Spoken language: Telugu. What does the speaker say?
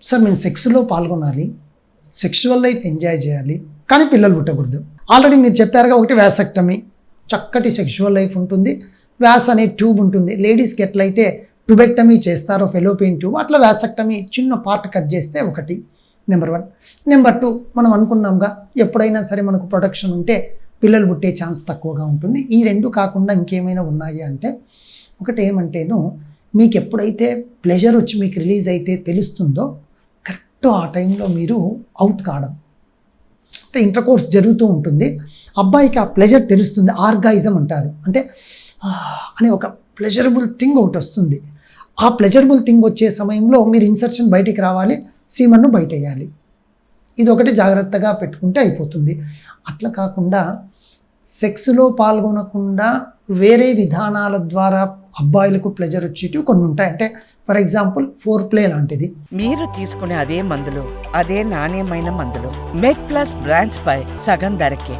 సార్ మేము సెక్స్లో పాల్గొనాలి, సెక్షువల్ లైఫ్ ఎంజాయ్ చేయాలి, కానీ పిల్లలు పుట్టకూడదు. ఆల్రెడీ మీరు చెప్పారుగా, ఒకటి వ్యాసెక్టమీ, చక్కటి సెక్షువల్ లైఫ్ ఉంటుంది, వ్యాస్ అనే ట్యూబ్ ఉంటుంది. లేడీస్కి ఎట్లయితే ట్యూబెక్టమీ చేస్తారో ఫెలోపియన్ ట్యూబ్, అట్లా వ్యాసెక్టమీ చిన్న పార్ట్ కట్ చేస్తే ఒకటి, నెంబర్ 1. నెంబర్ 2, మనం అనుకున్నాంగా ఎప్పుడైనా సరే మనకు ప్రొటెక్షన్ ఉంటే పిల్లలు పుట్టే ఛాన్స్ తక్కువగా ఉంటుంది. ఈ 2 కాకుండా ఇంకేమైనా ఉన్నాయి అంటే, ఒకటి ఏమంటేను, మీకు ఎప్పుడైతే ప్లెజర్ వచ్చి మీకు రిలీజ్ అయితే తెలుస్తుందో కరెక్ట్ ఆ టైంలో మీరు అవుట్ కావడం, అంటే ఇంటర్కోర్స్ జరుగుతూ ఉంటుంది, అబ్బాయికి ఆ ప్లెజర్ తెలుస్తుంది, ఆర్గాయిజం అంటారు, అంటే అనే ఒక ప్లెజరబుల్ థింగ్ ఒకటి వస్తుంది. ఆ ప్లెజరబుల్ థింగ్ వచ్చే సమయంలో మీరు ఇన్సర్షన్ బయటికి రావాలి, సీమన్ను బయట వేయాలి. ఇది ఒకటి జాగ్రత్తగా పెట్టుకుంటే అయిపోతుంది. అట్లా కాకుండా సెక్స్లో పాల్గొనకుండా వేరే విధానాల ద్వారా అబ్బాయిలకు ప్లెజర్ వచ్చేటివి కొన్ని ఉంటాయి. అంటే ఫర్ ఎగ్జాంపుల్ ఫోర్ ప్లే లాంటిది. మీరు తీసుకునే అదే మందులు, అదే నాణ్యమైన మందులు మెడ్ ప్లస్ బ్రాండ్స్ పై సగం ధరకే.